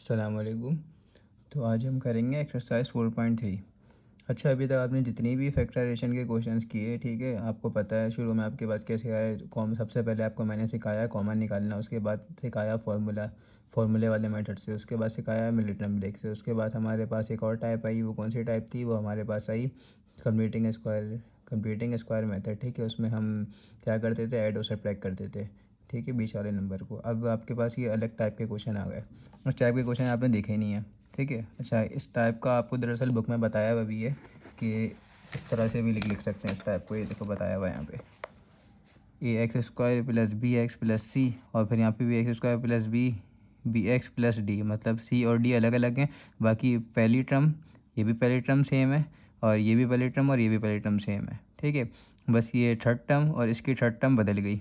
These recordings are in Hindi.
अस्सलाम वालेकुम। तो आज हम करेंगे एक्सरसाइज 4.3। अच्छा, अभी तक आपने जितनी भी फैक्टराइजेशन के क्वेश्चंस किए, ठीक है, आपको पता है शुरू में आपके पास कैसे आया। कॉम सबसे पहले आपको मैंने सिखाया कॉमन निकालना, उसके बाद सिखाया फार्मूले वाले मेथड से, उसके बाद सिखाया मिलिटरी ब्रेक से। उसके बाद हमारे पास एक और टाइप आई, वो कौन सी टाइप थी, वो हमारे पास आई कंप्लीटिंग स्क्वायर मेथड। ठीक है, उसमें हम क्या करते थे, ऐड और सब्ट्रैक्ट करते थे, ठीक है, बीच वाले नंबर को। अब आपके पास ये अलग टाइप के क्वेश्चन आ गए, उस टाइप के क्वेश्चन आपने देखे ही नहीं है, ठीक है। अच्छा, इस टाइप का आपको दरअसल बुक में बताया हुआ भी है कि इस तरह से भी लिख सकते हैं इस टाइप को। ये देखो बताया हुआ है यहाँ पे, A x square plus B x plus C, और फिर यहाँ पे भी x square plus B x plus D, मतलब सी और डी अलग अलग हैं। बाकी पहली टर्म, ये भी पहली टर्म सेम है, और ये भी पहली टर्म और ये भी पहली टर्म सेम है, ठीक है। बस ये थर्ड टर्म और इसकी थर्ड टर्म बदल गई,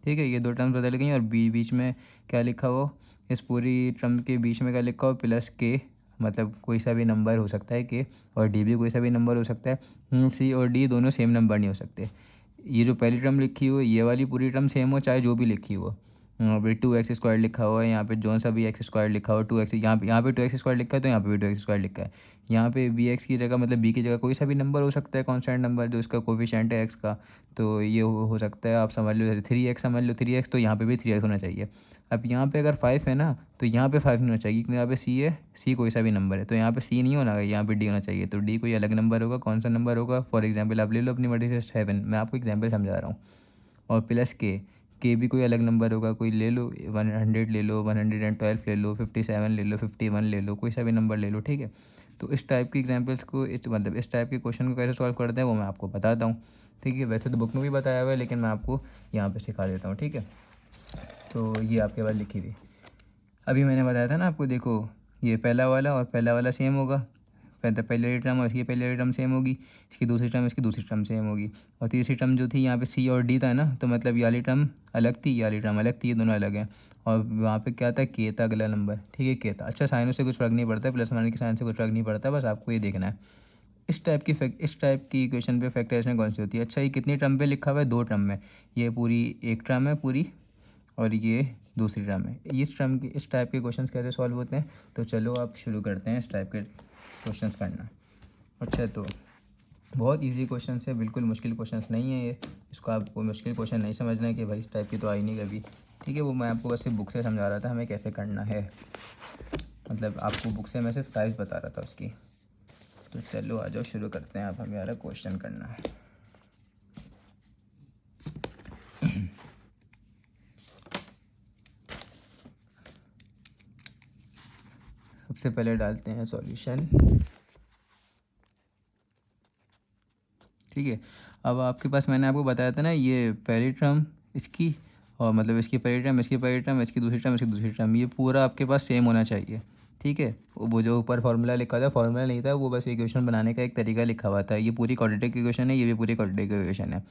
ठीक है, ये दो टर्म बदल गई। और बीच में क्या लिखा हो, इस पूरी टर्म के बीच में क्या लिखा हो, प्लस के, मतलब कोई सा भी नंबर हो सकता है के, और डी भी कोई सा भी नंबर हो सकता है। सी और डी दोनों सेम नंबर नहीं हो सकते। ये जो पहली टर्म लिखी हो, ये वाली पूरी टर्म सेम हो, चाहे जो भी लिखी हो। अभी 2x² लिखा हुआ है, यहाँ पे जोन सा भी x² लिखा हुआ, 2x, यहाँ पे 2x² लिखा है, तो यहाँ पे भी 2x² लिखा है। यहाँ पे बी एक्स की जगह, मतलब बी की जगह कोई सा भी नंबर हो सकता है, कॉन्स्टेंट नंबर जो इसका कोफिशिएंट है एक्स का। तो ये हो सकता है, आप समझ लो 3x, समझ लो 3x, तो यहाँ पे भी 3x होना चाहिए। अब यहाँ पे अगर 5 है ना, तो यहाँ पे 5 नहीं होना चाहिए, क्योंकि यहाँ पे सी है, सी कोई सा भी नंबर है, तो यहाँ पे सी नहीं होना, यहाँ पे डी होना चाहिए। तो डी कोई अलग नंबर होगा, कौन सा नंबर होगा, फॉर एग्जाम्पल आप ले लो अपनी मर्जी से 7, मैं आपको एग्जाम्पल समझा रहा हूँ। और प्लस के भी कोई अलग नंबर होगा, कोई ले लो 100 ले लो, 112 ले लो, 57 ले लो, 51 ले लो, कोई सा भी नंबर ले लो, ठीक है। तो इस टाइप की एग्जांपल्स को, मतलब इस टाइप के क्वेश्चन को कैसे सॉल्व करते हैं वो मैं आपको बताता हूँ, ठीक है। वैसे तो बुक में भी बताया हुआ है, लेकिन मैं आपको यहाँ पे सिखा देता हूँ, ठीक है। तो ये आपके पास लिखी हुई, अभी मैंने बताया था ना आपको, देखो ये पहला वाला और पहला वाला सेम होगा, पहले टर्म और इसकी पहले टर्म सेम होगी, इसकी दूसरी टर्म इसकी दूसरी टर्म सेम होगी। और तीसरी टर्म जो थी यहाँ पे सी और डी था ना, तो मतलब ये वाली टर्म अलग थी, ये वाली टर्म अलग थी, ये दोनों अलग हैं। और वहाँ पे क्या था, के था अगला नंबर, ठीक है, के था। अच्छा, साइनों से कुछ फ़र्क नहीं पड़ता, प्लस माइनस के साइन से कुछ फ़र्क नहीं पड़ता, बस आपको ये देखना है इस टाइप की इक्वेशन पे फैक्टराइजेशन कौन सी होती है। अच्छा, ये कितनी टर्म पे लिखा हुआ है, दो टर्म में, ये पूरी एक टर्म है पूरी, और ये दूसरी टर्म है। इस टाइप के क्वेश्चंस कैसे सॉल्व होते हैं, तो चलो आप शुरू करते हैं इस टाइप के क्वेश्चंस करना। अच्छा, तो बहुत इजी क्वेश्चन है, बिल्कुल मुश्किल क्वेश्चंस नहीं है ये। इसको आपको मुश्किल क्वेश्चन नहीं समझना है कि भाई इस टाइप की तो आई नहीं कभी, ठीक है। वो मैं आपको बस सिर्फ बुक से समझा रहा था हमें कैसे करना है, मतलब आपको बुक से मैं सिर्फ टाइप्स बता रहा था उसकी। तो चलो आ जाओ, शुरू करते हैं। आप हमें आ रहा क्वेश्चन करना है। सबसे पहले डालते हैं सॉल्यूशन, ठीक है। अब आपके पास मैंने आपको बताया था ना, ये पहली टर्म इसकी, और मतलब इसकी पहली टर्म इसकी पहली टर्म इसकी दूसरी टर्म इसकी दूसरी टर्म, ये पूरा आपके पास सेम होना चाहिए, ठीक है। वो जो ऊपर फार्मूला लिखा था, फार्मूला नहीं था वो, बस इक्वेशन बनाने का एक तरीका लिखा हुआ था। ये पूरी क्वाड्रेटिक इक्वेशन है, ये भी पूरी क्वाड्रेटिक इक्वेशन है।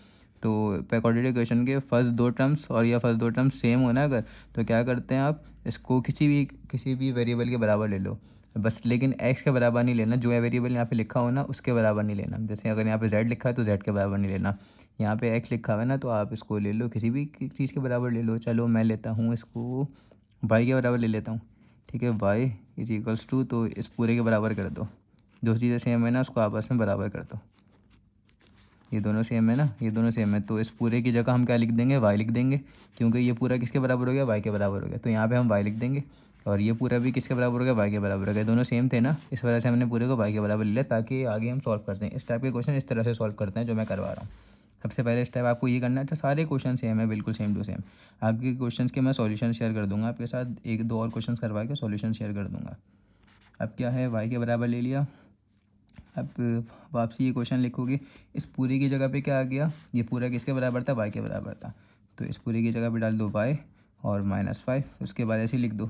तो क्वाड्रेटिक इक्वेशन के फर्स्ट दो टर्म्स और या फर्स्ट दो टर्म्स सेम होना अगर, तो क्या करते हैं आप, इसको किसी भी वेरिएबल के बराबर ले लो बस, लेकिन एक्स के बराबर नहीं लेना, जो है वेरिएबल यहाँ पे लिखा हो ना उसके बराबर नहीं लेना। जैसे अगर यहाँ पे जेड लिखा है तो जेड के बराबर नहीं लेना, यहाँ पे एक्स लिखा हुआ है ना, तो आप इसको ले लो किसी भी चीज़ के बराबर ले लो। चलो मैं लेता हूँ इसको वाई के बराबर ले लेता हूँ, ठीक है। वाई इज इक्वल्स टू, तो इस पूरे के बराबर कर दो, जो चीज़ें सेम है ना उसको आपस में बराबर कर दो। ये दोनों सेम है ना, ये दोनों सेम है, तो इस पूरे की जगह हम क्या लिख देंगे, वाई लिख देंगे, क्योंकि ये पूरा किसके बराबर हो गया, वाई के बराबर हो गया, तो यहाँ पे हम वाई लिख देंगे। और ये पूरा भी किसके बराबर हो गया, वाई के बराबर हो गया, दोनों सेम थे ना, इस वजह से हमने पूरे को वाई के बराबर ले लिया, ताकि आगे हम सॉल्व करते हैं। इस टाइप के क्वेश्चन इस तरह से सॉल्व करते हैं जो मैं करवा रहा हूँ। सबसे पहले स्टेप आपको ये करना है। अच्छा, सारे क्वेश्चन सेम है, बिल्कुल सेम टू सेम। आपके क्वेश्चंस के मैं सॉल्यूशन शेयर कर दूंगा आपके साथ, एक दो और क्वेश्चंस करवा के सॉल्यूशन शेयर कर दूंगा। अब क्या है, वाई के बराबर ले लिया। अब वापसी ये क्वेश्चन लिखोगे, इस पूरी की जगह पे क्या आ गया, ये पूरा किसके बराबर था, वाई के बराबर था, तो इस पूरी की जगह पे डाल दो वाई और -5, उसके बाद ऐसे ही लिख दो।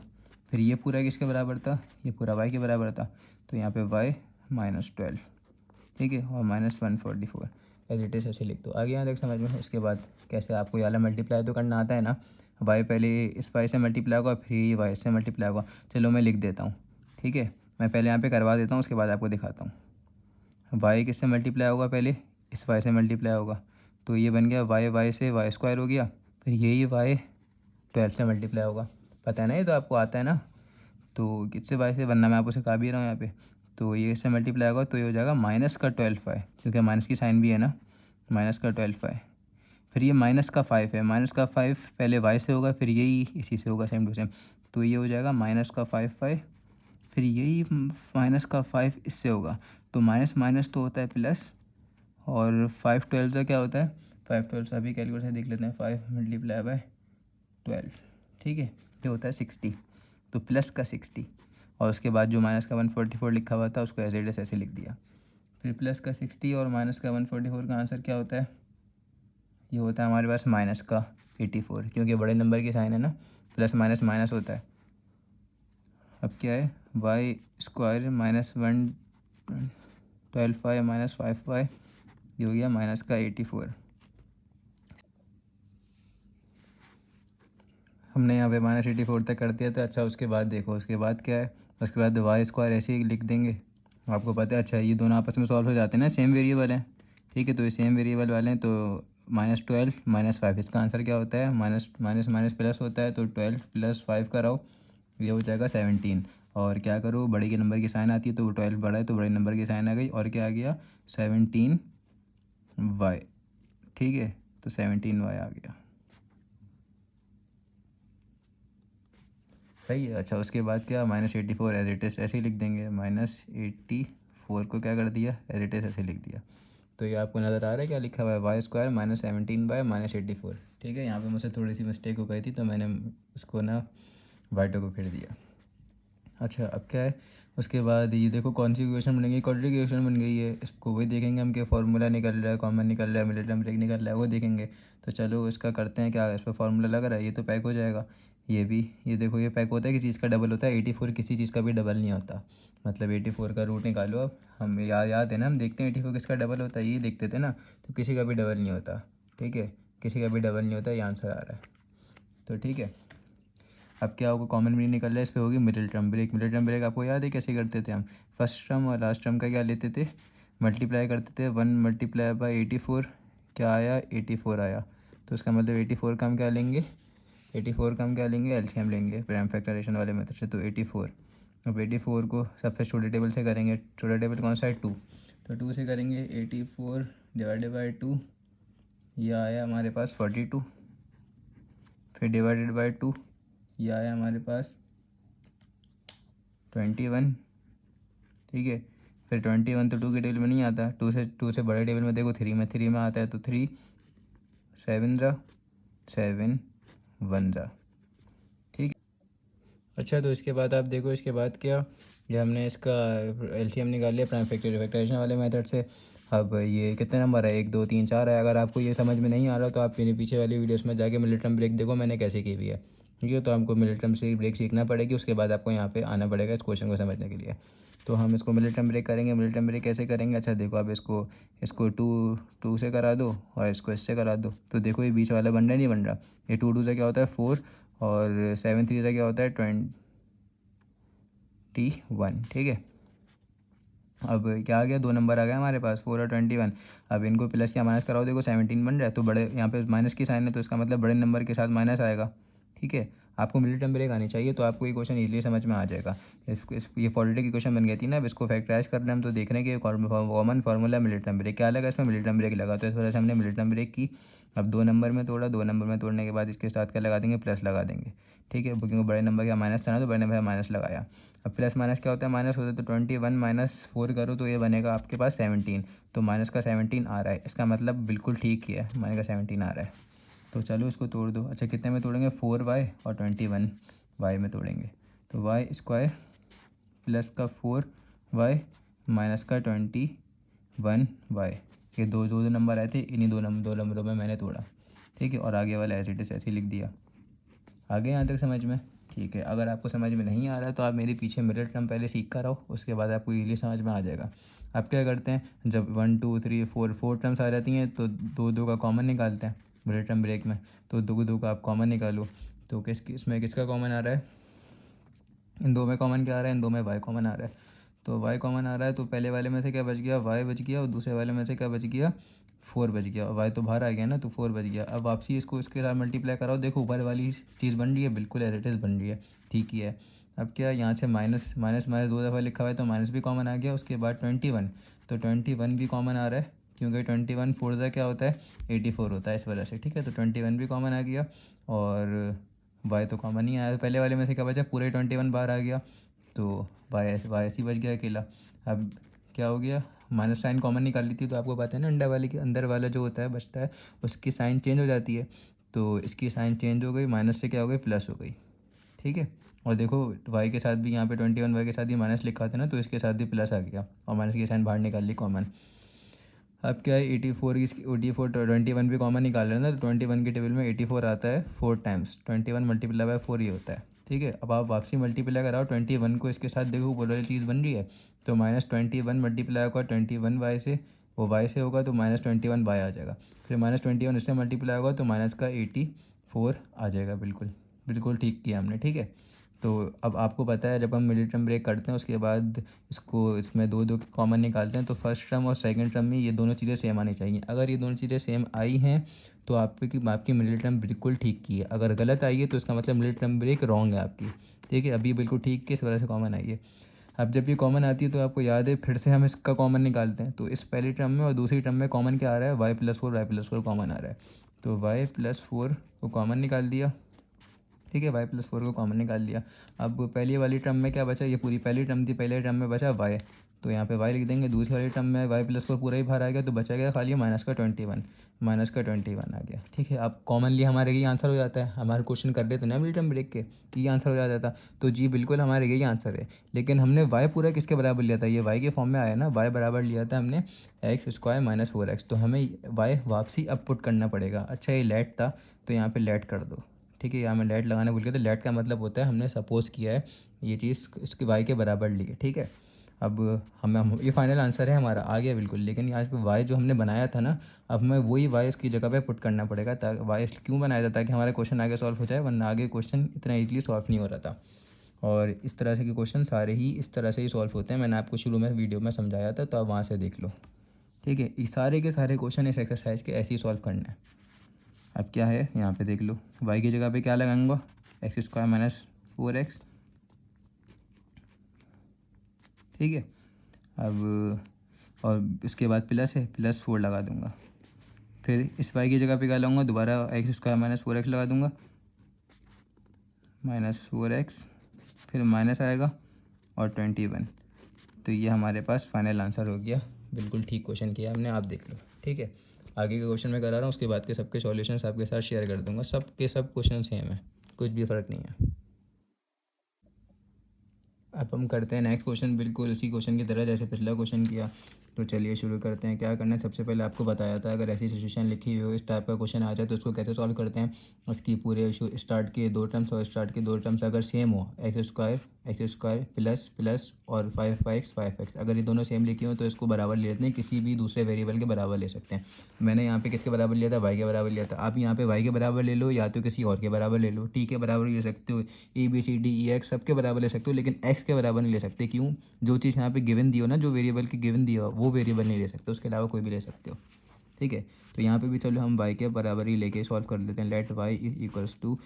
फिर ये पूरा किसके बराबर था, ये पूरा वाई के बराबर था, तो यहाँ पे वाई -12, ठीक है, और -144 एज इट इज़ ऐसे लिख दो। आगे यहाँ तक समझ में। उसके बाद कैसे आपको ये वाला मल्टीप्लाई तो करना आता है ना, वाई पहले इस वाई से मल्टीप्लाई होगा, फिर ये वाई से मल्टीप्लाई होगा। चलो मैं लिख देता हूँ, ठीक है, मैं पहले यहाँ पे करवा देता हूँ, उसके बाद आपको दिखाता हूँ। वाई किससे मल्टीप्लाई होगा, पहले इस वाई से मल्टीप्लाई होगा, तो ये बन गया वाई से वाई स्क्वायर हो गया, फिर यही वाई 12 से मल्टीप्लाई होगा। पता है ना, ये तो आपको आता है ना। तो किससे वाई से, वरना मैं आपको सिखा भी रहा हूँ यहाँ पे। तो ये इससे मल्टीप्लाई होगा तो ये हो जाएगा माइनस का 12y, क्योंकि माइनस की साइन भी है ना, माइनस का 12y। फिर ये माइनस का 5 है, माइनस का 5 पहले y से होगा, फिर यही इसी से होगा सेम टू सेम। तो ये हो जाएगा माइनस का 5y, फिर यही माइनस का 5 इससे होगा। तो माइनस माइनस तो होता है प्लस, और 5 12 का क्या होता है, 5 12 अभी कैलकुलेटर से देख लेते हैं, 5 मल्टीप्लाई बाय 12, ठीक है, ये होता है 60। तो प्लस का 60, और उसके बाद जो माइनस का 144 लिखा हुआ था उसको एज इट इज ऐसे लिख दिया। फिर प्लस का 60 और माइनस का 144 का आंसर क्या होता है, ये होता है हमारे पास माइनस का 84, क्योंकि बड़े नंबर की साइन है ना, प्लस माइनस माइनस होता है। अब क्या है, Y square minus 112y minus 5y, ये हो गया माइनस का 84। हमने यहाँ पे माइनस 84 तक कर दिया था। अच्छा उसके बाद देखो, उसके बाद क्या है, उसके बाद वाई स्क्वायर ऐसे ही लिख देंगे, आपको पता है। अच्छा ये दोनों आपस में सॉल्व हो जाते हैं ना, सेम वेरिएबल हैं, ठीक है। तो ये सेम वेरिएबल वाले हैं, तो -12 -5, इसका आंसर क्या होता है, माइनस माइनस माइनस प्लस होता है, तो 12 + 5 कराओ, ये हो जाएगा 17। और क्या करो, बड़े के नंबर की साइन आती है, तो 12 बड़ा है तो बड़े नंबर की साइन आ गई, और क्या आ गया 17y, ठीक है। तो 17y आ गया, सही है। अच्छा उसके बाद क्या, -84 एज इट इज़ ऐसे ही लिख देंगे, -84 को क्या कर दिया, एज इट इज़ ऐसे लिख दिया। तो ये आपको नज़र आ रहा है क्या लिखा हुआ है, वाई स्क्वायर -17 बाय -84, ठीक है। यहाँ पे मुझसे थोड़ी सी मिस्टेक हो गई थी, तो मैंने उसको ना वाइटो को फिर दिया। अच्छा अब क्या है, उसके बाद ये देखो कौन सी इक्वेशन बन गई, क्वाड्रेटिक इक्वेशन बन गई है। इसको वही देखेंगे हम कि फार्मूला निकल रहा है, कॉमन निकल रहा है, मिडिल टर्म ब्रेक निकल रहा है, वो देखेंगे। तो चलो इसका करते हैं क्या, इस पर फार्मूला लग रहा है, ये तो पैक हो जाएगा। ये भी, ये देखो ये पैक होता है, किसी चीज़ का डबल होता है, 84 किसी चीज़ का भी डबल नहीं होता। मतलब 84 का रूट निकालो, अब हम याद है ना, हम देखते हैं 84 किसका डबल होता है, ये देखते थे ना, तो किसी का भी डबल नहीं होता, ठीक है, किसी का भी डबल नहीं होता, ये आंसर आ रहा है। तो ठीक है, अब क्या होगा, कॉमन मीनिंग निकल रहा है, इस पर होगी middle term break. Middle term break आपको याद है कैसे करते थे हम, फर्स्ट टर्म और लास्ट टर्म का क्या लेते थे, मल्टीप्लाई करते थे, 1 मल्टीप्लाई बाई 84, क्या आया 84 आया। तो इसका मतलब 84 का हम क्या लेंगे, 84 का हम क्या लेंगे, एलसीएम लेंगे प्राइम फैक्टराइजेशन वाले मेथड से। तो 84, अब 84 को सबसे छोटे टेबल से करेंगे, छोटा टेबल कौन सा है 2, तो 2 से करेंगे, 84 डिवाइडेड बाई 2, यह आया हमारे पास 42, फिर डिवाइडेड बाई 2, ये आया हमारे पास 21, ठीक है। फिर 21 तो 2 के टेबल में नहीं आता, 2 से बड़े टेबल में देखो 3 में आता है, तो 3 7 ज़ा 7 1 ज़ा, ठीक है। अच्छा तो इसके बाद आप देखो, इसके बाद क्या, ये हमने इसका एलसीएम निकाल लिया प्राइम फैक्टराइजेशन वाले मेथड से। अब ये कितने नंबर है, 1 2 3 4 है। अगर आपको ये समझ में नहीं आ रहा तो आप मेरे पीछे वाली वीडियोस में जाके मिलिट टर्म ब्रेक देखो मैंने कैसे की हुई है, ठीक है। तो आपको मिलिट टर्म से ब्रेक सीखना पड़ेगी, उसके बाद आपको यहाँ पे आना पड़ेगा इस क्वेश्चन को समझने के लिए। तो हम इसको मिलिट टर्म ब्रेक करेंगे। मिलिट टर्म ब्रेक कैसे करेंगे, अच्छा देखो आप इसको इसको 2 से करा दो और इसको इससे करा दो, तो देखो ये बीच वाला बन रहा नहीं बन रहा, ये 2 2 से क्या होता है 4, और 7 3 से क्या होता है 21, ठीक है। अब क्या आ गया, 2 नंबर आ गया हमारे पास 4 और 21। अब इनको प्लस या माइनस कराओ, देखो 17 बन रहा है, तो बड़े यहाँ पे माइनस की साइन है, तो इसका मतलब बड़े नंबर के साथ माइनस आएगा, ठीक है। आपको मिडिल टर्म ब्रेक आनी चाहिए, तो आपको ये क्वेश्चन इजीली समझ में आ जाएगा। ये क्वाड्रेटिक इक्वेशन बन गई थी ना, अब इसको फैक्टराइज कर रहे हैं हम, तो देख रहे हैं कि common formula middle term break क्या लगा, इसमें मिडिल टर्म ब्रेक लगा, तो इस वजह से हमने मिडिल टर्म ब्रेक की। अब 2 नंबर में तोड़ा, 2 नंबर में तोड़ने के बाद इसके साथ क्या लगा देंगे, प्लस लगा देंगे, ठीक है, क्योंकि बड़े नंबर का माइनस था ना, तो बड़े नंबर का माइनस लगाया। अब प्लस माइनस क्या होता है, माइनस होता है, तो 21 - 4 करो तो ये बनेगा आपके पास 17, तो माइनस का 17 आ रहा है, इसका मतलब बिल्कुल ठीक ही है, माइनस का 17 आ रहा है। तो चलो इसको तोड़ दो। अच्छा कितने में तोड़ेंगे, 4y और 21y में तोड़ेंगे, तो वाई स्क्वायर प्लस का 4y माइनस का 21y, ये दो नंबर आए थे, इन्हीं दो नंबरों में मैंने तोड़ा, ठीक है। और आगे वाला एज इट इज़ ऐसे ही लिख दिया। आगे यहाँ तक समझ में, ठीक है। अगर आपको समझ में नहीं आ रहा है तो आप मेरे पीछे मिडिल टर्म पहले सीख कर आओ, उसके बाद आपको ईज़िली समझ में आ जाएगा। आप क्या करते हैं, जब 1 2 3 4 टर्म्स आ जाती हैं तो 2 2 का कॉमन निकालते हैं मिडिल टर्म ब्रेक में, तो 2 2 का आप कॉमन निकालो, तो इसमें किसका कॉमन आ रहा है, इन दो में कॉमन क्या आ रहा है, इन दो में वाई कॉमन आ रहा है, तो वाई कॉमन आ रहा है, तो पहले वाले में से क्या बच गया, वाई बच गया, और दूसरे वाले में से क्या बच गया, 4 बच गया, और वाई तो बाहर आ गया ना, तो 4 बच गया। अब वापसी इसको इसके साथ मल्टीप्लाई कराओ, देखो ऊपर वाली चीज़ बन रही है, बिल्कुल एज इट इज़ बन रही है, ठीक ही है। अब क्या यहाँ से माइनस माइनस माइनस 2 दफ़ा लिखा हुआ है तो माइनस भी कॉमन आ गया। उसके बाद 21, तो 21 भी कॉमन आ रहा है क्योंकि 21 फोर ज़ा क्या होता है 84 होता है, इस वजह से। ठीक है, तो 21 भी कॉमन आ गया और वाई तो कॉमन ही आया। पहले वाले में से क्या बचा, पूरे 21 बाहर आ गया तो वाई ऐसे ही बच गया अकेला। अब क्या हो गया, माइनस साइन कॉमन निकाल ली थी तो आपको पता है ना अंडर वाले के अंदर वाला जो होता है बचता है उसकी साइन चेंज हो जाती है। तो इसकी साइन चेंज हो गई, माइनस से क्या हो गई प्लस हो गई। ठीक है, और देखो वाई के साथ भी यहाँ पे 21 वाई के साथ भी माइनस लिखा था ना, तो इसके साथ भी प्लस आ गया और माइनस की साइन बाहर निकाल ली कॉमन। अब क्या है 84 की 84 21 भी कॉमन निकाल रहे हैं ना, तो 21 के टेबल में 84 आता है 4 टाइम्स, 21 मल्टीप्लाई बाय 4 ये होता है। ठीक है, अब आप वापसी मल्टीप्लाई कराओ 21 को इसके साथ, देखो वो वाली चीज़ बन रही है। तो -21 मल्टीप्लाई होगा 21 वाई से, वो वाई से होगा तो -21 वाई आ जाएगा। फिर -21 इससे मल्टीप्लाई होगा तो माइनस का 84 आ जाएगा। बिल्कुल बिल्कुल ठीक किया हमने। ठीक है, तो अब आपको पता है जब हम मिडिल टर्म ब्रेक करते हैं उसके बाद इसको इसमें दो दो कॉमन निकालते हैं तो फर्स्ट टर्म और सेकंड टर्म में ये दोनों चीज़ें सेम आनी चाहिए। अगर ये दोनों चीज़ें सेम आई हैं तो आपकी मिडिल टर्म बिल्कुल ठीक की है। अगर गलत आई है तो इसका मतलब मिडिल टर्म ब्रेक रॉन्ग है आपकी। ठीक है, अभी बिल्कुल ठीक की, इस वजह से कॉमन आई है। अब जब ये कॉमन आती है तो आपको याद है फिर से हम इसका कॉमन निकालते हैं। तो इस पहली टर्म में और दूसरी टर्म में कॉमन क्या आ रहा है, y+4 कॉमन आ रहा है। तो y+4 को कॉमन निकाल दिया। ठीक है, y+4 को कॉमन निकाल लिया। अब पहली वाली टर्म में क्या बचा, ये पूरी पहली टर्म थी, पहले टर्म में बचा y, तो यहाँ पे y लिख देंगे। दूसरी वाली टर्म में y+4 पूरा ही बाहर आ गया तो बचा गया खाली -21 आ गया। ठीक है, अब कॉमनली हमारे यही आंसर हो जाता है। हमारे क्वेश्चन कर रहे थे ना मिड टर्म ब्रेक के, ये आंसर हो जाता था। तो जी बिल्कुल हमारे यही आंसर है, लेकिन हमने y पूरा किसके बराबर लिया था, ये y के फॉर्म में आया ना, y बराबर लिया था हमने x² - 4x, तो हमें y वापसी अब पुट करना पड़ेगा। अच्छा ये लेट था तो यहाँ पे लेट कर दो। ठीक है, यहाँ मैं लेट लगाना भूल गया, तो लेट का मतलब होता है हमने सपोज़ किया है ये चीज़ इसके वाई के बराबर ली है। ठीक है, अब ये फाइनल आंसर है हमारा, आ गया बिल्कुल। लेकिन यहाँ पे वाई जो हमने बनाया था ना, अब हमें वही वाई इसकी जगह पे पुट करना पड़ेगा। ताकि वाई क्यों बनाया था, ताकि हमारा क्वेश्चन आगे सॉल्व हो जाए, वरना आगे क्वेश्चन इतना ईजिली सॉल्व नहीं हो रहा था। और इस तरह से के क्वेश्चन सारे ही इस तरह से ही सॉल्व होते हैं। मैंने आपको शुरू में वीडियो में समझाया था, तो आप वहाँ से देख लो। ठीक है, ये सारे के सारे क्वेश्चन इस एक्सरसाइज के ऐसे ही सॉल्व करना है। अब क्या है यहाँ पे देख लो, y की जगह पे क्या लगाऊंगा, x² - 4x। ठीक है, अब और इसके बाद प्लस है, +4 लगा दूंगा। फिर इस y की जगह पे क्या लगाऊंगा, दोबारा x² - 4x लगा दूंगा, -4x, फिर माइनस आएगा और 21। तो ये हमारे पास फाइनल आंसर हो गया। बिल्कुल ठीक क्वेश्चन किया हमने, आप देख लो। ठीक है, आगे के क्वेश्चन मैं करा रहा हूँ, उसके बाद के सबके सॉल्यूशंस आपके साथ शेयर कर दूंगा। सब के सब क्वेश्चन सेम है, कुछ भी फ़र्क नहीं है। अब हम करते हैं नेक्स्ट क्वेश्चन, बिल्कुल उसी क्वेश्चन की तरह जैसे पिछला क्वेश्चन किया। तो चलिए शुरू करते हैं। क्या करना है, सबसे पहले आपको बताया था अगर ऐसी सिचुएशन लिखी हुई हो, इस टाइप का क्वेश्चन आ जाए तो उसको कैसे सॉल्व करते हैं। उसकी पूरे स्टार्ट के दो टर्म्स और स्टार्ट के दो टर्म्स अगर सेम हो, x² प्लस प्लस और 5x अगर ये दोनों सेम लिखी हो तो इसको बराबर ले लेते हैं, किसी भी दूसरे वेरिएबल के बराबर ले सकते हैं। मैंने यहाँ पे किसके बराबर लिया था, y के बराबर लिया था। आप यहाँ पे y के बराबर ले लो या तो किसी और के बराबर ले लो, t के बराबर ले सकते हो, ABCDEX सबके बराबर ले सकते हो, लेकिन x के बराबर नहीं ले सकते। क्यों, जो चीज़ यहाँ पे गिवन दी हो ना, जो वेरिएबल की गिवन दी हो वो वेरिएबल नहीं ले सकते, उसके अलावा कोई भी ले सकते हो। ठीक है, तो यहाँ पे भी चलो हम y के बराबर ही लेके सॉल्व कर लेते हैं। Let y = x²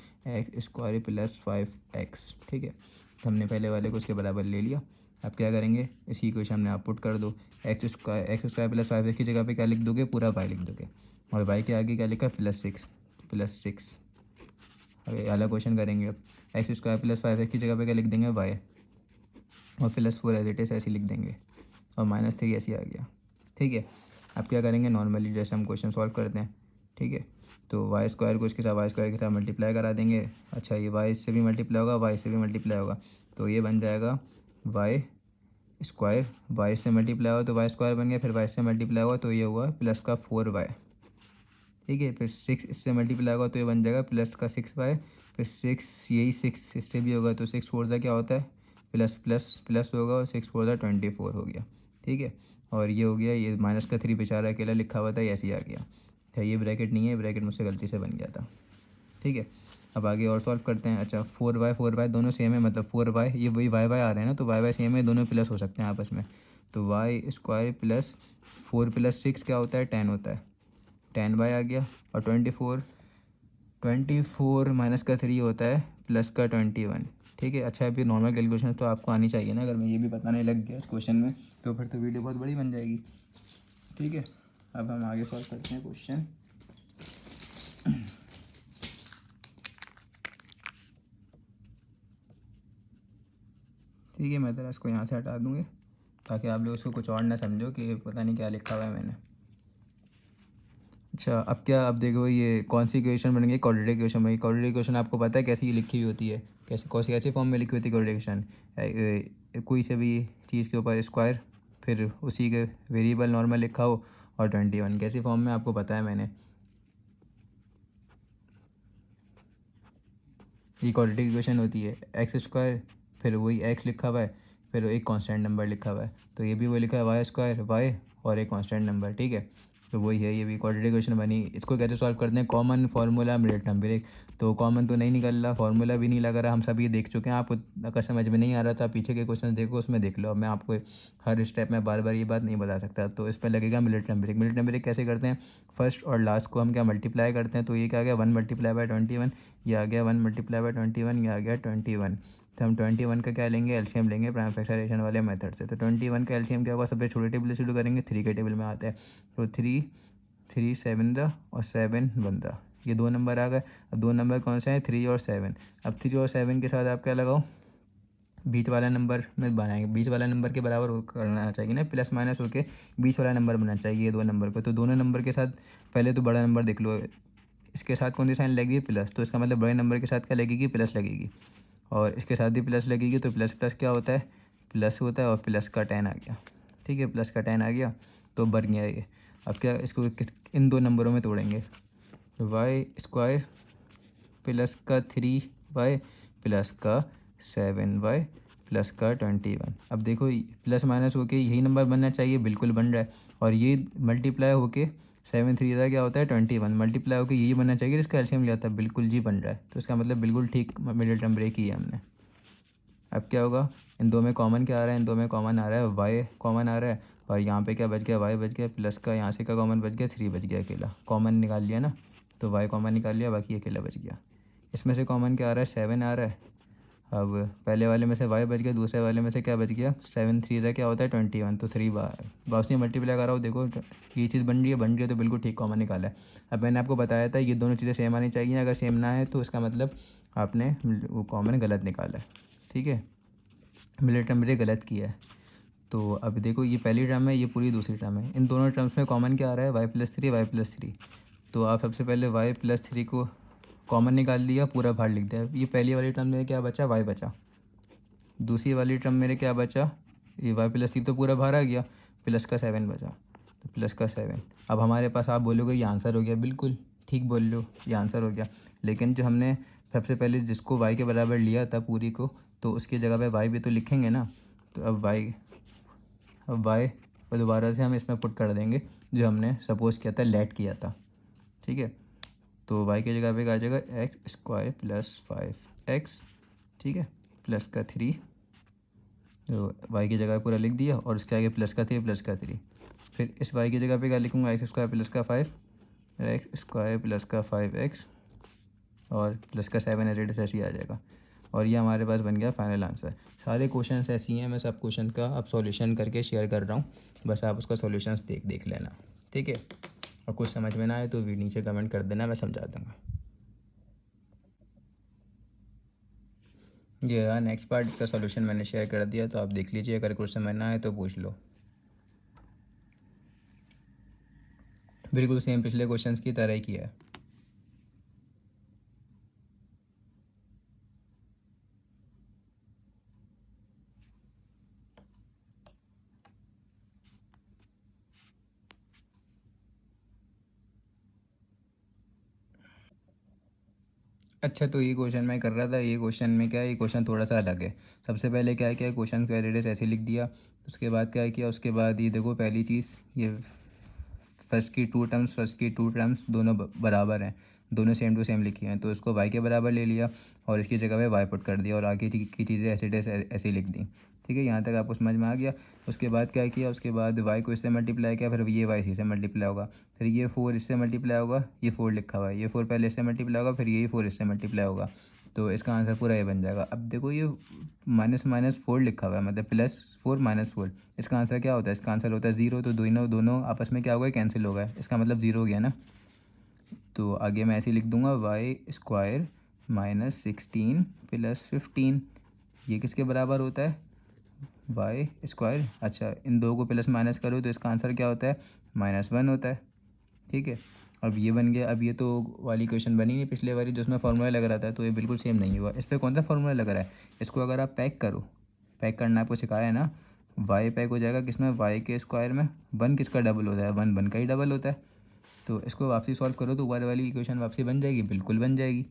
+ 5x। ठीक है, तो हमने पहले वाले को उसके बराबर ले लिया। अब क्या करेंगे, इसी इक्वेशन में आप पुट कर दो। x² + 5x की जगह पे क्या लिख दोगे, पूरा y लिख दोगे, और y के आगे क्या लिखा, +6। अब वाला क्वेश्चन करेंगे। अब x² + 5x की जगह पे क्या लिख देंगे, y, और +4 एज इट इज़ ऐसे लिख देंगे, और -3 ऐसे आ गया। ठीक है, अब क्या करेंगे, नॉर्मली जैसे हम क्वेश्चन सॉल्व करते हैं। ठीक है, तो y² को इसके साथ y² के साथ मल्टीप्लाई करा देंगे। अच्छा ये y से भी मल्टीप्लाई होगा, y से भी मल्टीप्लाई होगा, तो ये बन जाएगा y²। y से मल्टीप्लाई हुआ तो y² बन गया, फिर y से मल्टीप्लाई हुआ तो ये हुआ +4y। ठीक है, फिर 6 इससे मल्टीप्लाई होगा तो ये बन जाएगा +6y, फिर 6 यही 6 इससे भी होगा तो 6 4 क्या होता है, प्लस प्लस प्लस होगा, और 6 4 24 हो गया। ठीक है, और ये हो गया, ये -3 बेचारा अकेला लिखा हुआ था, ये ऐसे ही आ गया था। ये ब्रैकेट नहीं है, ब्रैकेट मुझसे गलती से बन गया था। ठीक है, अब आगे और सॉल्व करते हैं। अच्छा 4y दोनों सेम है, मतलब 4y ये वही y आ रहे हैं ना, तो y सेम है, दोनों प्लस हो सकते हैं आपस में। तो y² + 4 + 6 क्या होता है, 10 होता है, 10y आ गया। और 24 -3 होता है +21, ठीक है। अच्छा, अभी नॉर्मल कैलकुलेशन तो आपको आनी चाहिए ना, अगर मैं ये भी बताने लग गया इस क्वेश्चन में तो फिर तो वीडियो बहुत बड़ी बन जाएगी। ठीक है, अब हम आगे सॉल्व करते हैं क्वेश्चन। ठीक है, मैं ज़रा इसको यहाँ से हटा दूँगी ताकि आप लोग उसको कुछ और ना समझो कि पता नहीं क्या लिखा हुआ है मैंने। अच्छा, अब क्या, अब देखो ये कौन सी इक्वेशन बन गई, क्वाड्रेटिक इक्वेशन बन गई। क्वाड्रेटिक इक्वेशन आपको पता है कैसी लिखी हुई होती है, कैसे कौन सी कैसी फॉर्म में लिखी होती है क्वाड्रेटिक इक्वेशन। कोई से भी चीज़ के ऊपर स्क्वायर, फिर उसी के वेरिएबल नॉर्मल लिखा हो, और 21 कैसी फॉर्म में आपको पता है मैंने। ये क्वाड्रेटिक इक्वेशन होती है, एक्स स्क्वायर, फिर वही एक्स लिखा हुआ है, फिर एक कांस्टेंट नंबर लिखा हुआ है, तो ये भी वही लिखा है वाई स्क्वायर वाई और एक कांस्टेंट नंबर। ठीक है, तो वही है, ये भी क्वाड्रेटिक इक्वेशन बनी। इसको कैसे सॉल्व करते हैं, common formula middle term break. तो कॉमन तो नहीं निकल रहा, फार्मूला भी नहीं लग रहा, हम सब ये देख चुके हैं। आप अगर समझ में नहीं आ रहा था, पीछे के क्वेश्चन देखो, उसमें देख लो। अब मैं आपको हर स्टेप में बार बार ये बात नहीं बता सकता। तो इस पर लगेगा middle term break. Middle term break कैसे करते हैं, फर्स्ट और लास्ट को हम क्या मल्टीप्लाई करते हैं, तो ये क्या आ गया 1 मल्टीप्लाई बाय 21, ये आ गया 1 मल्टीप्लाई बाय 21, ये आ गया 21। तो हम 21 का क्या लेंगे, एलसीएम लेंगे प्राइम फैक्टराइजेशन वाले मेथड से। तो 21 का एलसीएम क्या होगा, सबसे छोटे टेबल से शुरू करेंगे, 3 के टेबल में आता है। तो 3 3 7 द और 7 1 द, ये 2 नंबर आ गए। अब 2 नंबर कौन से हैं, 3 और 7। अब 3 और 7 के साथ आप क्या लगाओ, बीच वाला नंबर में बनाएंगे, बीच वाला नंबर के बराबर करना चाहिए ना, प्लस माइनस होके बीच वाला नंबर बनना चाहिए ये 2 नंबर को। तो दोनों नंबर के साथ पहले तो बड़ा नंबर देख लो, इसके साथ कौन सी साइन लगेगी, प्लस, तो इसका मतलब बड़े नंबर के साथ क्या लगेगी, प्लस लगेगी। और इसके साथ भी प्लस लगेगी, तो प्लस प्लस क्या होता है, प्लस होता है, और प्लस का 10 आ गया। ठीक है, प्लस का 10 आ गया, तो बन गया ये। अब क्या, इसको इन 2 नंबरों में तोड़ेंगे, वाई स्क्वायर प्लस का 3y प्लस का 7y प्लस का 21। अब देखो प्लस माइनस होके यही नंबर बनना चाहिए, बिल्कुल बन रहा है। और ये मल्टीप्लाई होके 7 3 क्या होता है 21, मल्टीप्लाई होके यही बनना चाहिए, इसका एलसीएम लिया था, बिल्कुल जी बन रहा है। तो इसका मतलब बिल्कुल ठीक मिडिल टर्म ब्रेक किया हमने। अब क्या होगा, इन दो में कॉमन क्या आ रहा है, इन दो में कॉमन आ रहा है वाई कॉमन आ रहा है, और यहाँ पे क्या बच गया, वाई बच गया, प्लस का यहाँ से का कॉमन बच गया, 3 बच गया अकेला, कॉमन निकाल लिया ना, तो वाई कॉमन निकाल लिया, बाकी अकेला बच गया। इसमें से कॉमन क्या आ रहा है, 7 आ रहा है। अब पहले वाले में से वाई बच गया, दूसरे वाले में से क्या बच गया, 7 3 क्या होता है 21, तो 3 बार वापसी मल्टीप्लाई कर रहा हूँ। देखो ये चीज़ बन रही है तो बिल्कुल ठीक कॉमन निकाला है। अब मैंने आपको बताया था ये दोनों चीज़ें सेम आनी चाहिए, अगर सेम ना है तो इसका मतलब आपने वो कॉमन गलत निकाला है। ठीक है, मिडिल टर्म मेरे गलत किया है। तो अब देखो ये पहली टर्म है, ये पूरी दूसरी टर्म है, इन दोनों टर्म्स में कॉमन क्या आ रहा है, y+3 तो आप सबसे पहले y+3 को कॉमन निकाल लिया, पूरा भार लिख दिया। ये पहली वाली टर्म में क्या बचा, y बचा। दूसरी वाली टर्म मेरे क्या बचा, ये y+3 तो पूरा भार आ गया, प्लस का 7 बचा, तो प्लस का 7। अब हमारे पास आप बोलोगे ये आंसर हो गया, बिल्कुल ठीक बोल लो, ये आंसर हो गया। लेकिन जो हमने सबसे पहले जिसको y के बराबर लिया था पूरी को, तो उसकी जगह पे y भी तो लिखेंगे ना। तो अब y और दोबारा से हम इसमें पुट कर देंगे जो हमने सपोज़ किया था, लेट किया था। ठीक है, तो y की जगह पे आ जाएगा x² + 5x, ठीक है, प्लस का 3, तो y की जगह पूरा लिख दिया, और उसके आगे प्लस का 3 प्लस का 3। फिर इस y की जगह पे क्या लिखूँगा, x² + का 5, x² + का 5x, और प्लस का 7 एज ऐसे ही आ जाएगा। और ये हमारे पास बन गया फाइनल आंसर। सारे क्वेश्चंस ऐसे ही हैं, मैं सब क्वेश्चन का अब सॉल्यूशन करके शेयर कर रहा हूँ, बस आप उसका सॉल्यूशंस देख लेना। ठीक है, और कुछ समझ में ना आए तो नीचे कमेंट कर देना, मैं समझा दूँगा। ये नेक्स्ट पार्ट का सॉल्यूशन मैंने शेयर कर दिया, तो आप देख लीजिए, अगर कुछ समझ ना आए तो पूछ लो। बिल्कुल सेम पिछले क्वेश्चंस की तरह ही किया है। अच्छा, तो ये क्वेश्चन मैं कर रहा था, ये क्वेश्चन में क्या है, ये क्वेश्चन थोड़ा सा अलग है। सबसे पहले क्या किया, क्वेश्चन का एड्रेस ऐसे लिख दिया। उसके बाद क्या किया, उसके बाद ये देखो पहली चीज़, ये फर्स्ट की टू टर्म्स दोनों बराबर हैं, दोनों सेम टू सेम लिखी हैं, तो इसको y के बराबर ले लिया और इसकी जगह पे y पुट कर दिया, और आगे की चीज़ें ऐसे लिख दी। ठीक है, यहाँ तक आपको समझ में आ गया। उसके बाद क्या किया, उसके बाद y को इससे मल्टीप्लाई किया, फिर ये y से मल्टीप्लाई होगा, फिर ये 4 इससे मल्टीप्लाई होगा, ये 4 लिखा हुआ है, ये 4 पहले इससे मल्टीप्लाई होगा, फिर यही 4 इससे मल्टीप्लाई होगा। तो इसका आंसर पूरा ये बन जाएगा। अब देखो ये माइनस माइनस 4 लिखा हुआ है, मतलब +4 -4, इसका आंसर क्या होता है? इसका आंसर होता है 0। तो दोनों दोनों आपस में क्या हो गए? कैंसिल हो गए, इसका मतलब 0 हो गया ना। तो आगे मैं ऐसे ही लिख दूंगा y² -16 + 15, ये किसके बराबर होता है? y²। अच्छा, इन दो को प्लस माइनस करो तो इसका आंसर क्या होता है? -1 होता है। ठीक है, अब ये बन गया। अब ये तो वाली क्वेश्चन बनी नहीं पिछले वाली जो उसमें फार्मूला लग रहा था, तो ये बिल्कुल सेम नहीं हुआ। इस पर कौन सा फार्मूला लग रहा है? इसको अगर आप पैक करो, पैक करना आपको सिखाया है ना, y पैक हो जाएगा किसमें? y² में। 1 किसका डबल होता है? 1 1 का ही डबल होता है। तो इसको वापसी सॉल्व करो तो ऊपर वाली इक्वेशन वापसी बन जाएगी, बिल्कुल बन जाएगी।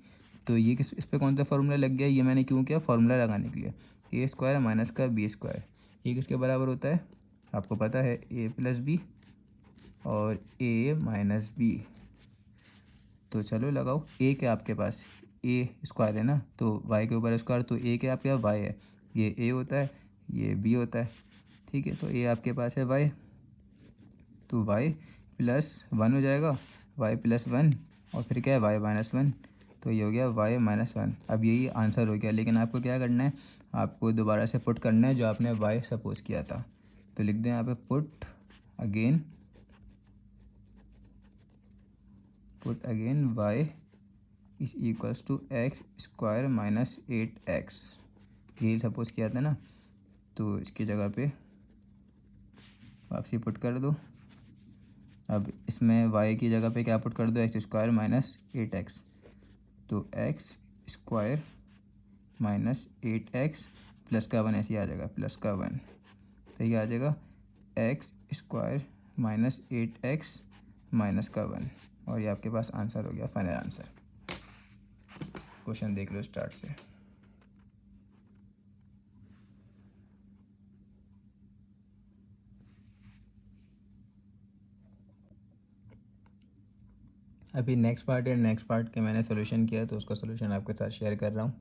तो ये इस पर कौन सा फार्मूला लग गया? ये मैंने क्यों किया? फार्मूला लगाने के लिए। a² माइनस का b², ये किसके बराबर होता है? आपको पता है, a + b और a - b। तो चलो लगाओ। a क्या आपके पास? a² है ना, तो y के ऊपर स्क्वायर, तो a क्या आपके पास? y है। ये a होता है, ये b होता है। ठीक है, तो a आपके पास है y, तो y + 1 हो जाएगा, y + 1 और फिर क्या है? y - 1, तो ये हो गया y - 1। अब यही आंसर हो गया, लेकिन आपको क्या करना है? आपको दोबारा से पुट करना है जो आपने y सपोज किया था। तो लिख दो यहाँ पे put again y = x² - 8x, यही सपोज किया था ना। तो इसकी जगह पे वापसी पुट कर दो। अब इसमें y की जगह पे क्या पुट कर दो? x² - 8x, तो x² - 8x प्लस का 1 ऐसे ही आ जाएगा, प्लस का 1, तो ये आ जाएगा x² - 8x माइनस का 1, और ये आपके पास आंसर हो गया, फाइनल आंसर। क्वेश्चन देख लो स्टार्ट से। अभी नेक्स्ट पार्ट है, नेक्स्ट पार्ट के मैंने सोल्यूशन किया तो उसका सोल्यूशन आपके साथ शेयर कर रहा हूँ।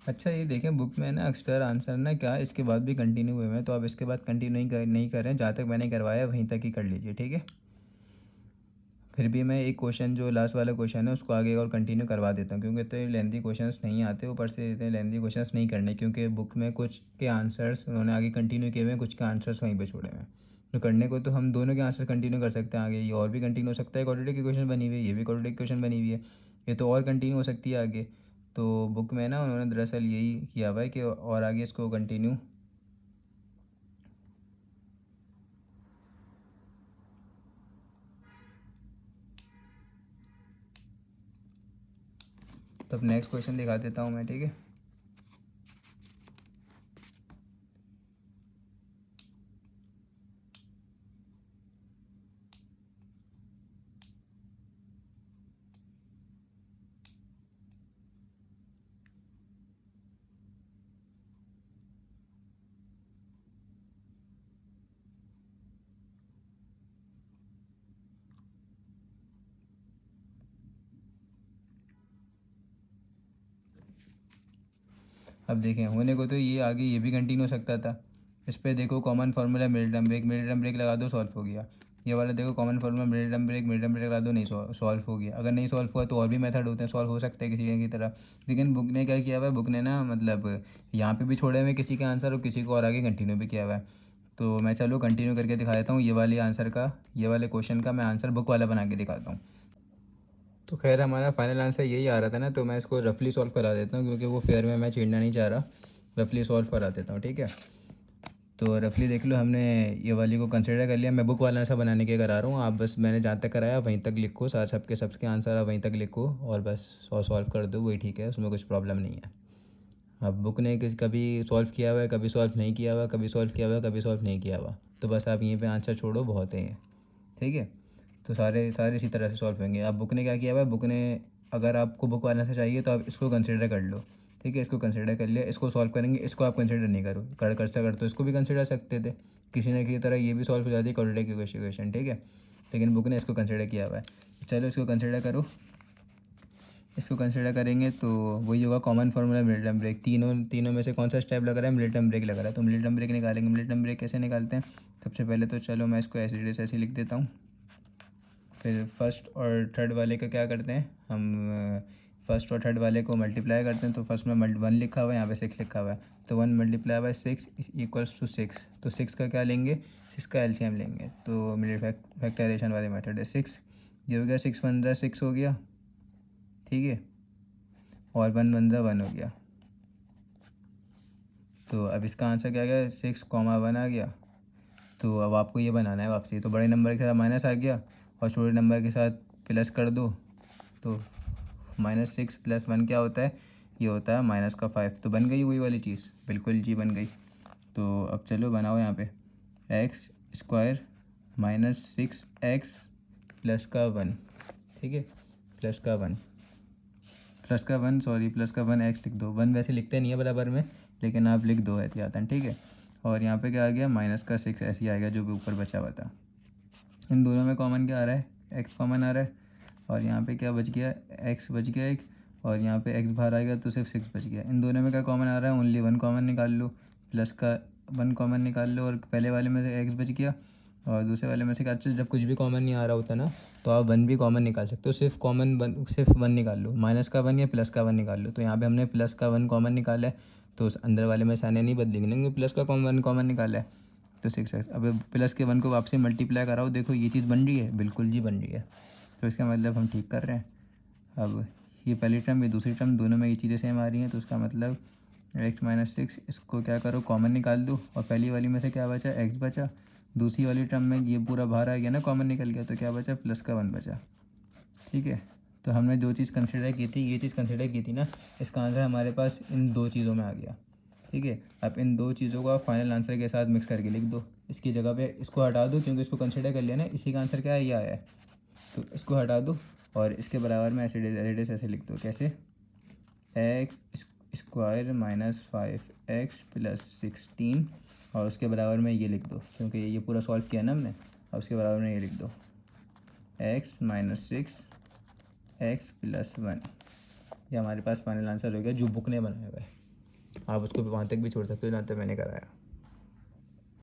अच्छा, ये देखें बुक में ना अक्सर आंसर ना क्या इसके बाद भी कंटिन्यू हुए हैं, तो आप इसके बाद कंटिन्यू नहीं कर रहे हैं, जहाँ तक मैंने करवाया वहीं तक ही कर लीजिए, ठीक है। फिर भी मैं एक क्वेश्चन जो लास्ट वाला क्वेश्चन है उसको आगे और कंटिन्यू करवा देता हूँ, क्योंकि इतने लेंथी क्वेश्चंस नहीं आते, ऊपर से इतने लेंथी क्वेश्चंस नहीं करने, क्योंकि बुक में कुछ के आंसर्स उन्होंने आगे कंटिन्यू किए हुए हैं, कुछ के आंसर्स वहीं पे छोड़े हुए हैं। तो करने को तो हम दोनों के आंसर कंटिन्यू कर सकते हैं आगे, ये और भी कंटिन्यू हो सकता है, क्वाड्रेटिक की क्वेश्चन बनी हुई है, ये भी क्वाड्रेटिक क्वेश्चन बनी हुई है, ये तो और कंटिन्यू हो सकती है आगे। तो बुक में ना उन्होंने दरअसल यही किया हुआ है कि और आगे इसको कंटिन्यू। तब नेक्स्ट क्वेश्चन दिखा देता हूँ मैं, ठीक है। अब देखें, होने को तो ये आगे ये भी कंटिन्यू हो सकता था। इस पर देखो common formula mid term break लगा दो, सॉल्व हो गया। ये वाला देखो common formula mid term break लगा दो, नहीं सॉल्व हो गया। अगर नहीं सॉल्व हुआ तो और भी मेथड होते हैं, सॉल्व हो सकते हैं किसी की तरह। लेकिन बुक ने क्या किया हुआ है? बुक ने ना मतलब यहाँ पे भी छोड़े हुए किसी के आंसर और किसी को और आगे कंटिन्यू भी किया हुआ है। तो मैं चलो कंटिन्यू करके दिखा देता हूँ, ये वाले आंसर का, ये वाले क्वेश्चन का मैं आंसर बुक वाला बना के दिखाता हूँ। तो खैर हमारा फाइनल आंसर यही आ रहा था ना, तो मैं इसको रफली सॉल्व करा देता हूँ, क्योंकि वो फेयर में मैं छेड़ना नहीं चाह रहा। रफली सॉल्व करा देता हूँ, ठीक है। तो रफली देख लो, हमने ये वाली को कंसिडर कर लिया। मैं बुक वाला आंसर बनाने के करा रहा हूँ, आप बस मैंने जहाँ तक कराया वहीं तक लिखो, साथ सबके आंसर आप वहीं तक लिखो और बस सॉल्व कर दो, वही ठीक है, उसमें कुछ प्रॉब्लम नहीं है। अब बुक ने कभी सॉल्व किया हुआ है, कभी सॉल्व नहीं किया हुआ, कभी सॉल्व किया हुआ है, कभी सॉल्व नहीं किया हुआ, तो बस आप यहीं पे आंसर छोड़ो, बहुत है ये, ठीक है। तो सारे सारे इसी तरह से सॉल्व होंगे। अब बुक ने क्या किया हुआ है? बुक ने, अगर आपको बुक वाला से चाहिए तो आप इसको कंसिडर कर लो, ठीक है, इसको कंसिडर कर लिया, इसको सॉल्व करेंगे, इसको आप कंसिडर नहीं करो कर सकते तो इसको भी कंसिडर सकते थे, किसी न किसी तरह ये भी सॉल्व हो जाती है क्वाड्रेटिक इक्वेशन, ठीक है, लेकिन बुक ने इसको कंसिडर किया हुआ है। चलो इसको कंसिडर करो, इसको कंसिडर करेंगे तो वही होगा कॉमन फार्मूला मिलिटम ब्रेक। तीनों में से कौन सा स्टेप लग रहा है, मिलिटम ब्रेक लग रहा है, तो मिलिटम ब्रेक निकालेंगे। मिलिटम ब्रेक कैसे निकालते हैं, सबसे पहले तो चलो मैं इसको ऐसे लिख देता हूँ। फिर फर्स्ट और थर्ड वाले का क्या करते हैं हम, फर्स्ट और थर्ड वाले को मल्टीप्लाई करते हैं। तो फर्स्ट में 1 लिखा हुआ है, यहाँ पे 6 लिखा हुआ है, तो 1 मल्टीप्लाई बाय 6 इक्वल्स टू 6। तो 6 का क्या लेंगे, 6 का एलसीएम लेंगे। तो मेरे फैक्टराइजेशन वाले मेथड है 6, ये हो गया 6 1 जा 6 हो गया, ठीक है, और 1 1 जा 1 हो गया। तो अब इसका आंसर क्या गया, 6,1 आ गया। तो अब आपको ये बनाना है वापसी, तो बड़े नंबर के साथ माइनस आ गया और छोटे नंबर के साथ प्लस कर दो। तो -6 + 1 क्या होता है, ये होता है -5। तो बन गई वही वाली चीज़, बिल्कुल जी बन गई। तो अब चलो बनाओ यहाँ पे x² -6x प्लस का 1, ठीक है, प्लस का 1 x लिख दो। 1 वैसे लिखते नहीं है बराबर में, लेकिन आप लिख दो एहतियातन, ठीक है। और यहाँ पे क्या आ गया, -6 ऐसे ही आएगा जो भी ऊपर बचा हुआ था। इन दोनों में कॉमन क्या आ रहा है, x कॉमन आ रहा है, और यहाँ पे क्या बच गया, x बच गया एक, और यहाँ पे x बाहर आएगा तो सिर्फ 6 बच गया। इन दोनों में क्या कॉमन आ रहा है, ओनली 1 कॉमन निकाल लो, प्लस का 1 कॉमन निकाल लो, और पहले वाले में से x बच गया और दूसरे वाले में से क्या। जब कुछ भी कॉमन नहीं आ रहा होता ना, तो आप 1 भी कॉमन निकाल सकते हो, सिर्फ 1 निकाल लो, -1 या +1 निकाल लो। तो यहाँ पे हमने +1 कॉमन निकाला है, तो उस अंदर वाले में साने नहीं बदलेंगे, क्योंकि प्लस का 1 कॉमन निकाला है, तो 6x। अब प्लस के 1 को वापसी मल्टीप्लाई कराओ, देखो ये चीज़ बन रही है, बिल्कुल जी बन रही है। तो इसका मतलब हम ठीक कर रहे हैं। अब ये पहली टर्म, ये दूसरी टर्म, दोनों में ये चीज़ें सेम आ रही हैं, तो उसका मतलब x - 6, इसको क्या करो कॉमन निकाल दो, और पहली वाली में से क्या बचा, x बचा। दूसरी वाली टर्म में ये पूरा बाहर आ गया ना, कॉमन निकल गया, तो क्या बचा, +1 बचा, ठीक है। तो हमने जो चीज़ कंसिडर की थी, ये चीज़ कंसिडर की थी ना, इसका आंसर हमारे पास इन 2 चीज़ों में आ गया, ठीक है। अब इन 2 चीज़ों को फाइनल आंसर के साथ मिक्स करके लिख दो। इसकी जगह पे इसको हटा दो, क्योंकि इसको कंसिडर कर लिया ना, इसी का आंसर क्या है, ये आया है, तो इसको हटा दो और इसके बराबर में ऐसे ऐसे लिख दो, कैसे, x² -5x + 16, और उसके बराबर में ये लिख दो, क्योंकि ये पूरा सॉल्व किया ना हमने। और उसके बराबर में ये लिख दो x - 6x + 1। ये हमारे पास फाइनल आंसर हो गया, जो बुक ने बनाया हुआ है। आप उसको वहाँ तक भी छोड़ सकते हो जहाँ तक मैंने कराया।